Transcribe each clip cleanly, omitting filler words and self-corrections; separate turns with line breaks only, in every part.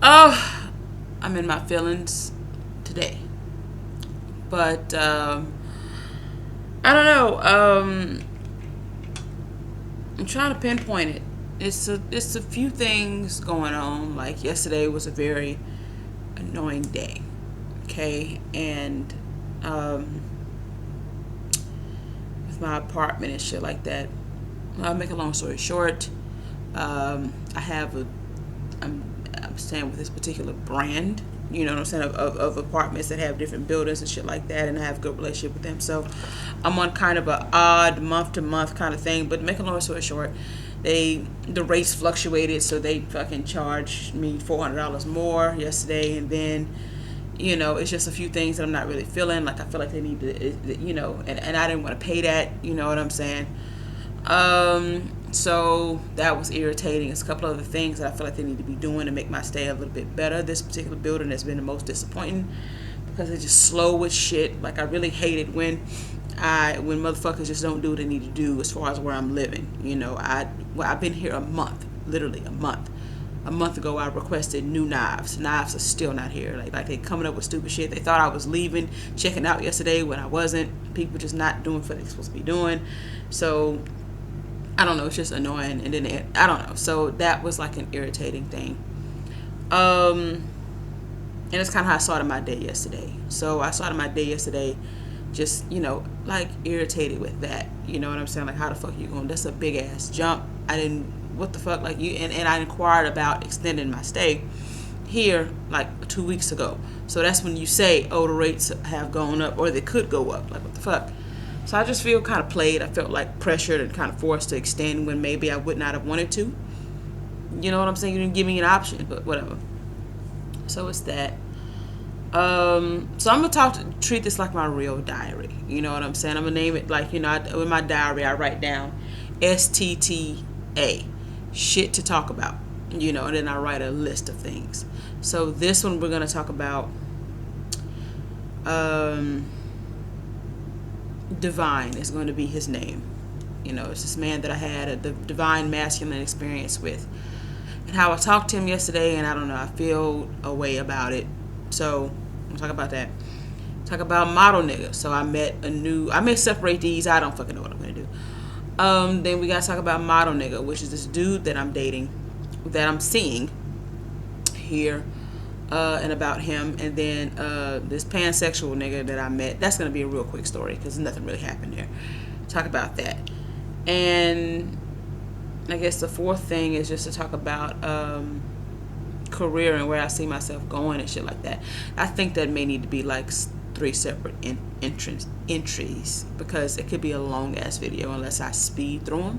Oh, I'm in my feelings today, but I don't know. I'm trying to pinpoint it. It's a few things going on. Like yesterday was a very annoying day. Okay, and um, with my apartment and shit like that. I'll make a long story short. I have a I'm staying with this particular brand, you know what I'm saying, of apartments that have different buildings and shit like that, and I have a good relationship with them. So I'm on kind of a odd month to month kind of thing. But make a long story short, the rates fluctuated, so they fucking charged me $400 more yesterday, and then it's just a few things that I'm not really feeling. Like I feel like they need to, and I didn't want to pay that. You know what I'm saying? So that was irritating. It's a couple other things that I feel like they need to be doing to make my stay a little bit better. This particular building has been the most disappointing because it's just slow with shit. Like I really hate it when motherfuckers just don't do what they need to do as far as where I'm living. I've been here a month, literally a month. A month ago, I requested new knives. Knives are still not here. Like they coming up with stupid shit. They thought I was leaving, checking out yesterday when I wasn't. People just not doing what they're supposed to be doing. So I don't know. It's just annoying. And then I don't know. So that was like an irritating thing. And it's kind of how I started my day yesterday. So I started my day yesterday, just like irritated with that. You know what I'm saying? Like how the fuck you going? That's a big ass jump. I didn't. What the fuck, like you and I inquired about extending my stay here like 2 weeks ago. So that's when you say, oh, the rates have gone up or they could go up. Like what the fuck? So I just feel kind of played. I felt like pressured and kind of forced to extend when maybe I would not have wanted to. You know what I'm saying? You didn't give me an option, but whatever. So it's that. So I'm gonna treat this like my real diary. You know what I'm saying? I'm gonna name it like in my diary I write down STTA. Shit to talk about, and then I write a list of things. So this one we're going to talk about Divine is going to be his name. It's this man that I had a divine masculine experience with, and how I talked to him yesterday, and I don't know, I feel a way about it. So we'll talk about that. Talk about model nigga. So I may separate these. I don't fucking know what I'm going to do. Then we gotta talk about model nigga, which is this dude that I'm dating, that I'm seeing here, and about him. And then this pansexual nigga that I met. That's gonna be a real quick story because nothing really happened there. Talk about that. And I guess the fourth thing is just to talk about career and where I see myself going and shit like that. I think that may need to be like 3 separate entries because it could be a long ass video unless I speed through them.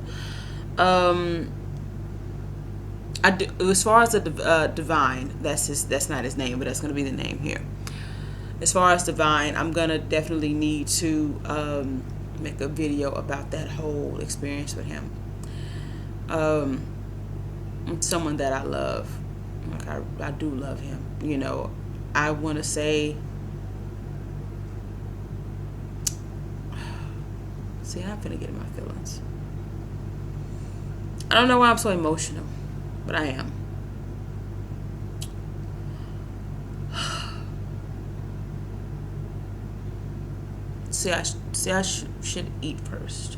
As far as the Divine, that's not his name, but that's gonna be the name here. As far as Divine, I'm gonna definitely need to make a video about that whole experience with him. Someone that I love. Like I do love him. I want to say. See, I'm finna get in my feelings. I don't know why I'm so emotional, but I am. I should eat first.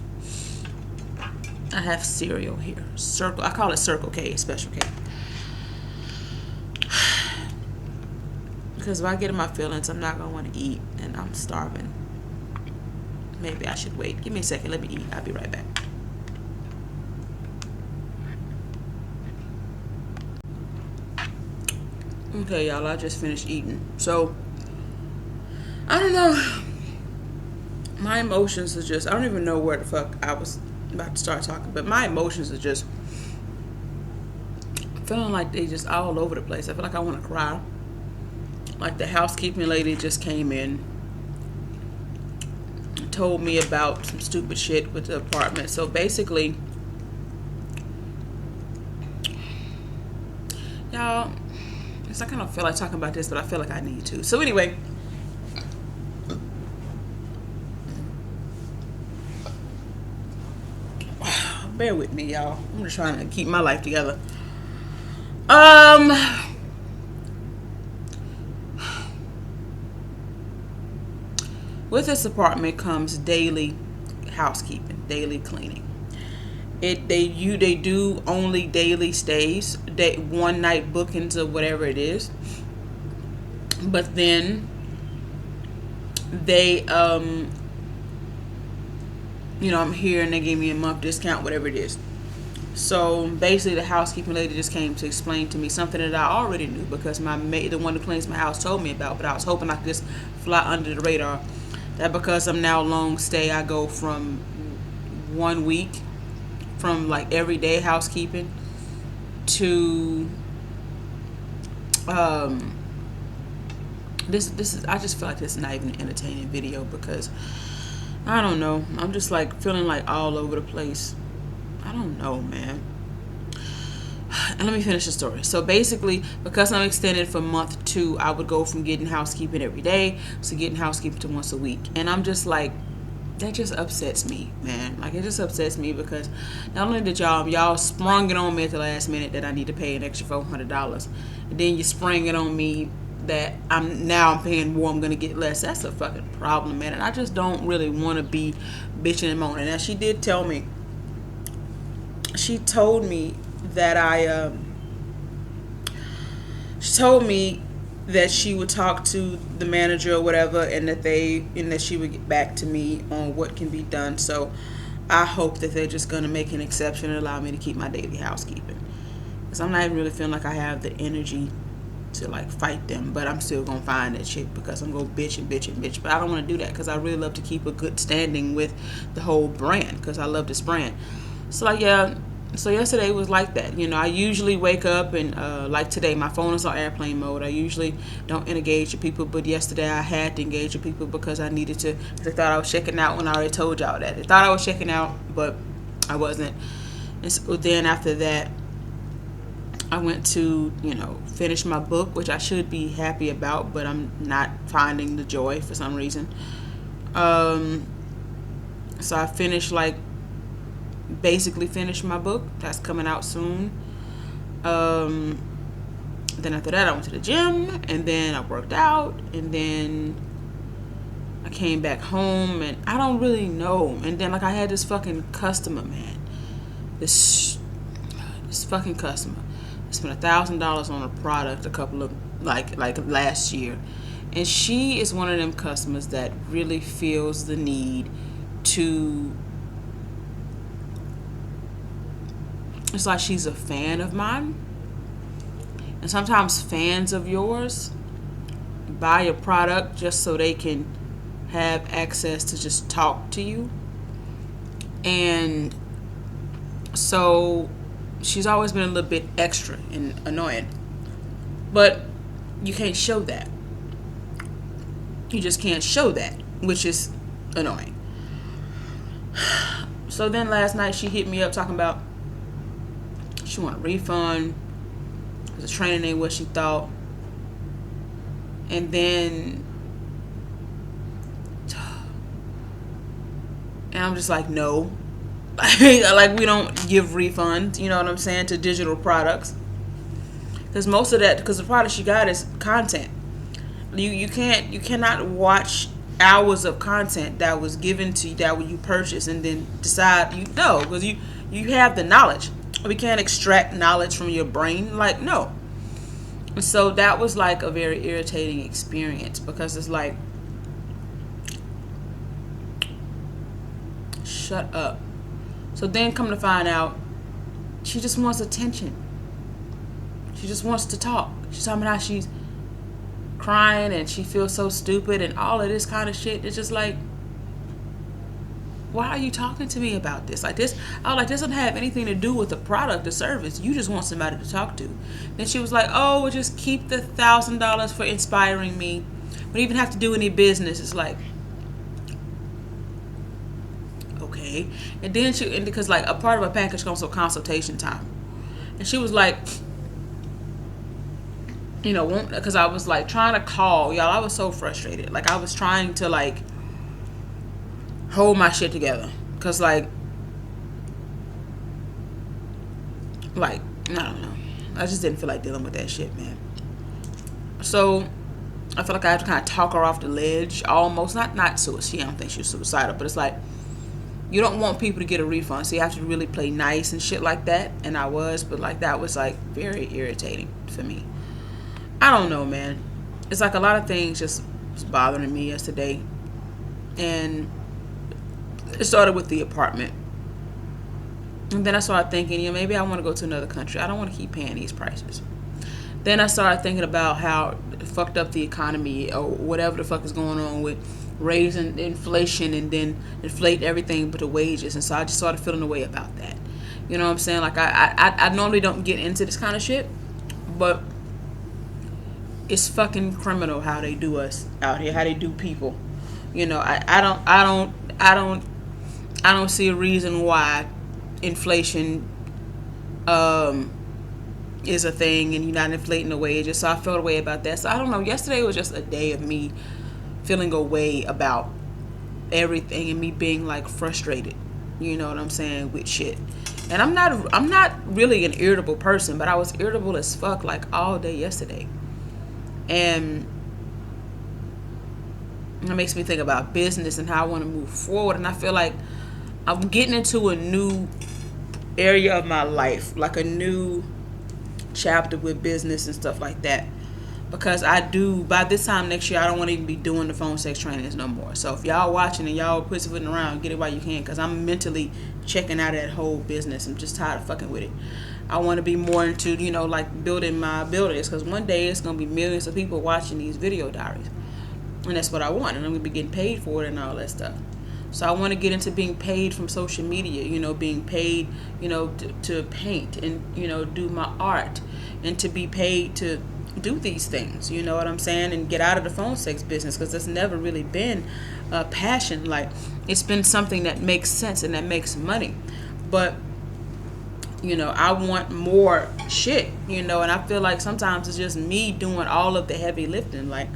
I have cereal here. I call it Circle K, Special K. Because if I get in my feelings, I'm not going to want to eat, and I'm starving. Maybe I should wait. Give me a second. Let me eat. I'll be right back. Okay, y'all. I just finished eating. So, I don't know. My emotions are just... I don't even know where the fuck I was about to start talking. But my emotions are just... feeling like they just all over the place. I feel like I want to cry. Like the housekeeping lady just came in, told me about some stupid shit with the apartment. So basically, y'all, I kind of feel like talking about this, but I feel like I need to. So anyway, bear with me, y'all. I'm just trying to keep my life together. With this apartment comes daily housekeeping, daily cleaning. They do only daily stays, one night bookings or whatever it is. But then they I'm here and they gave me a month discount, whatever it is. So basically, the housekeeping lady just came to explain to me something that I already knew because my maid, the one who cleans my house, told me about. But I was hoping I could just fly under the radar. That because I'm now long stay, I go from 1 week, from like everyday housekeeping to this is, I just feel like this is not even an entertaining video because I don't know. I'm just like feeling like all over the place. I don't know, man. And let me finish the story. So basically, because I'm extended for month 2, I would go from getting housekeeping every day to getting housekeeping to once a week. And I'm just like, that just upsets me, man. Like, it just upsets me because not only did y'all sprung it on me at the last minute that I need to pay an extra $400, and then you sprang it on me that I'm paying more, I'm gonna get less. That's a fucking problem, man. And I just don't really want to be bitching and moaning. Now, she did tell me. She told me that she told me that she would talk to the manager or whatever, and that she would get back to me on what can be done. So I hope that they're just gonna make an exception and allow me to keep my daily housekeeping, because I'm not even really feeling like I have the energy to like fight them. But I'm still gonna find that shit because I'm gonna bitch and bitch and bitch. But I don't want to do that because I really love to keep a good standing with the whole brand because I love this brand. So like, yeah, so yesterday was like that. I usually wake up and like today, my phone is on airplane mode. I usually don't engage with people, but yesterday I had to engage with people because I needed to. They thought I was checking out when I already told y'all that. They thought I was checking out, but I wasn't. And so then after that, I went to, finish my book, which I should be happy about, but I'm not finding the joy for some reason. So I basically finished my book. That's coming out soon. Then after that, I went to the gym, and then I worked out, and then I came back home, and I don't really know. And then, I had this fucking customer, man. This fucking customer. I spent $1,000 on a product a couple of, like last year. And she is one of them customers that really feels the need to... It's like she's a fan of mine. And sometimes fans of yours buy a product just so they can have access to just talk to you. And so she's always been a little bit extra and annoying. But you can't show that. You just can't show that, which is annoying. So then last night she hit me up talking about she want a refund because the training ain't what she thought. And then I'm just like, no. Like, we don't give refunds, you know what I'm saying, to digital products. Because most of that, because the product she got is content. You cannot watch hours of content that was given to you, that you purchase, and then decide because you have the knowledge. We can't extract knowledge from your brain, like, no. And so that was like a very irritating experience because it's like, shut up. So then come to find out, she just wants attention. She just wants to talk. She's talking about how she's crying and she feels so stupid and all of this kind of shit. It's just like, why are you talking to me about this? Like this, this doesn't have anything to do with the product or service. You just want somebody to talk to. Then she was like, oh, well, just keep the $1,000 for inspiring me. We don't even have to do any business. It's like, okay. And then because like a part of a package comes with consultation time. And she was like, because I was like trying to call, y'all. I was so frustrated. Like I was trying to like hold my shit together. Because like, I don't know. I just didn't feel like dealing with that shit, man. So I feel like I have to kind of talk her off the ledge, almost. Not suicide. I don't think she's suicidal, but it's like you don't want people to get a refund, so you have to really play nice and shit like that. And I was, but like that was like very irritating for me. I don't know, man. It's like a lot of things just was bothering me yesterday, and it started with the apartment. And then I started thinking, maybe I want to go to another country. I don't want to keep paying these prices. Then I started thinking about how it fucked up the economy or whatever the fuck is going on with raising inflation and then inflate everything but the wages. And so I just started feeling a way about that. You know what I'm saying? Like I normally don't get into this kind of shit, but it's fucking criminal how they do us out here, how they do people. I don't see a reason why inflation is a thing and you're not inflating the wages. So I felt a way about that. So I don't know. Yesterday was just a day of me feeling a way about everything and me being like frustrated. You know what I'm saying, with shit. And I'm not really an irritable person, but I was irritable as fuck like all day yesterday. And it makes me think about business and how I want to move forward. And I feel like I'm getting into a new area of my life, like a new chapter with business and stuff like that. Because by this time next year, I don't want to even be doing the phone sex trainings no more. So if y'all watching and y'all pussyfooting around, get it while you can, because I'm mentally checking out of that whole business. I'm just tired of fucking with it. I want to be more into, like building my abilities, because one day it's going to be millions of people watching these video diaries. And that's what I want. And I'm going to be getting paid for it and all that stuff. So I want to get into being paid from social media, being paid, to paint and, do my art, and to be paid to do these things, you know what I'm saying, and get out of the phone sex business, because it's never really been a passion. Like, it's been something that makes sense and that makes money. But, I want more shit, and I feel like sometimes it's just me doing all of the heavy lifting, like,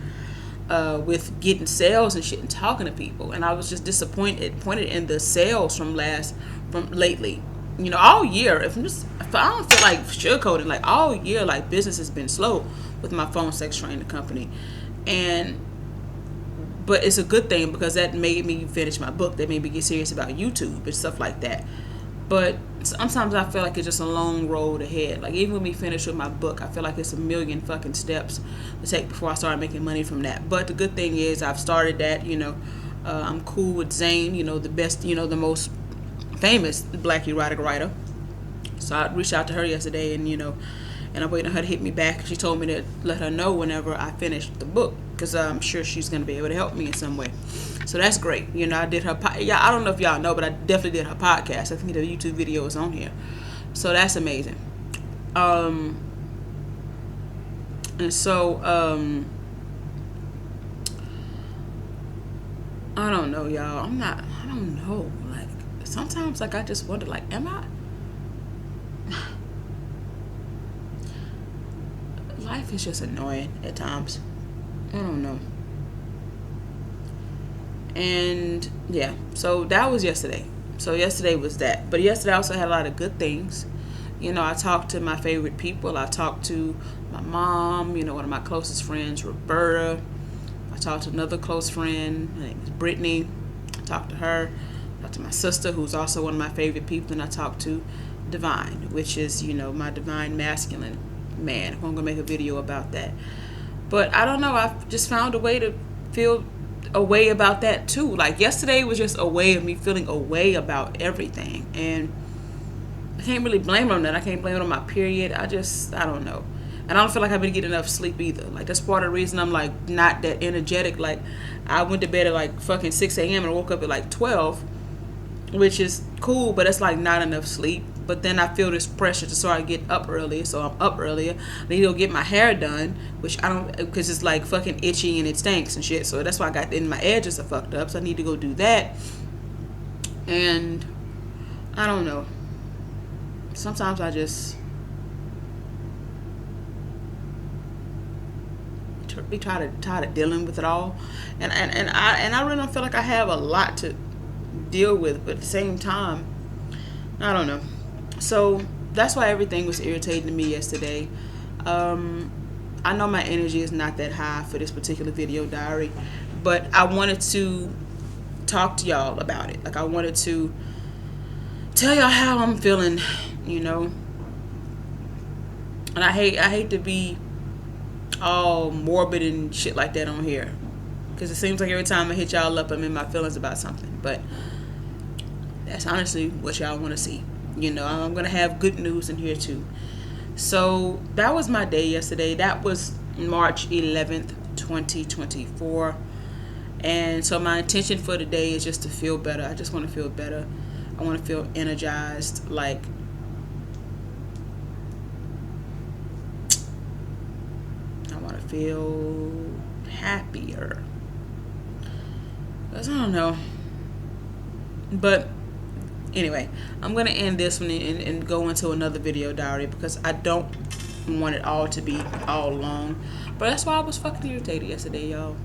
with getting sales and shit and talking to people. And I was just pointed in the sales from lately, all year. If I don't feel like sugarcoating, like all year, like business has been slow with my phone sex training company. But it's a good thing, because that made me finish my book. That made me get serious about YouTube and stuff like that. But sometimes I feel like it's just a long road ahead. Like, even when we finish with my book, I feel like it's a million fucking steps to take before I start making money from that. But the good thing is I've started that, I'm cool with Zane, the best, the most famous black erotic writer. So I reached out to her yesterday, and and I'm waiting on her to hit me back. She told me to let her know whenever I finish the book, because I'm sure she's going to be able to help me in some way. So that's great. I did her I don't know if y'all know, but I definitely did her podcast. I think the YouTube video is on here. So that's amazing. And so I don't know, y'all. I don't know. Like, sometimes, like, I just wonder, like, am I? Life is just annoying at times. I don't know. And yeah, so that was yesterday. So yesterday was that. But yesterday I also had a lot of good things. I talked to my favorite people. I talked to my mom, one of my closest friends, Roberta. I talked to another close friend. Her name is Brittany. I talked to her. I talked to my sister, who's also one of my favorite people. And I talked to Divine, which is, my divine masculine man. I'm going to make a video about that. But I don't know. I've just found a way to feel a way about that too. Like, yesterday was just a way of me feeling a way about everything. And I can't really blame it on that. I can't blame it on my period. I don't know. And I don't feel like I've been getting enough sleep either. Like, that's part of the reason I'm like not that energetic. Like, I went to bed at like fucking 6 a.m. and woke up at like 12, which is cool, but it's like not enough sleep. But then I feel this pressure to sort of get up early, so I'm up earlier. I need to go get my hair done, which I don't, because it's like fucking itchy and it stinks and shit. So that's why I got in my edges are fucked up. So I need to go do that. And I don't know. Sometimes I just be tired of dealing with it all, and I really don't feel like I have a lot to deal with, but at the same time, I don't know. So that's why everything was irritating to me yesterday. I know my energy is not that high for this particular video diary, but I wanted to talk to y'all about it. Like, I wanted to tell y'all how I'm feeling, you know. And I hate to be all morbid and shit like that on here, because it seems like every time I hit y'all up, I'm in my feelings about something. But that's honestly what y'all want to see. You know, I'm gonna have good news in here too. So that was my day yesterday. That was March 11th, 2024. And so my intention for today is just to feel better. I just want to feel better. I want to feel energized. Like, I want to feel happier. Because I don't know. But anyway, I'm going to end this one and go into another video diary, because I don't want it all to be all long. But that's why I was fucking irritated yesterday, y'all.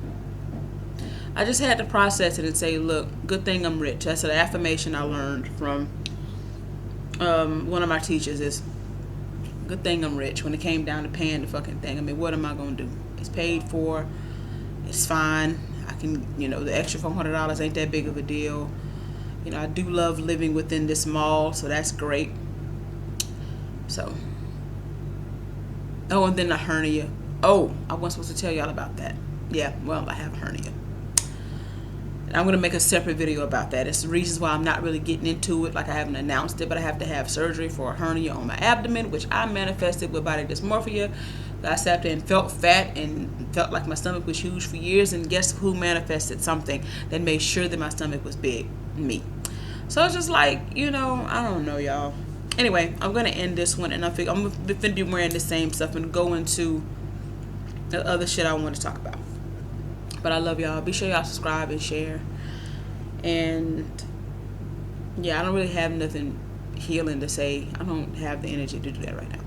I just had to process it and say, look, good thing I'm rich. That's an affirmation I learned from one of my teachers, is good thing I'm rich, when it came down to paying the fucking thing. I mean, what am I going to do? It's paid for. It's fine. I can, you know, the extra $400 ain't that big of a deal. You know, I do love living within this mall, so that's great. So, oh, and then the hernia. Oh, I wasn't supposed to tell y'all about that. Yeah, well, I have a hernia. I'm going to make a separate video about that. It's the reasons why I'm not really getting into it. Like, I haven't announced it, but I have to have surgery for a hernia on my abdomen, which I manifested with body dysmorphia. I sat there and felt fat and felt like my stomach was huge for years. And guess who manifested something that made sure that my stomach was big? Me. So it's just like, you know, I don't know, y'all. Anyway, I'm going to end this one, and I'm going to be wearing the same stuff and go into the other shit I want to talk about. But I love y'all. Be sure y'all subscribe and share. And yeah, I don't really have nothing healing to say. I don't have the energy to do that right now.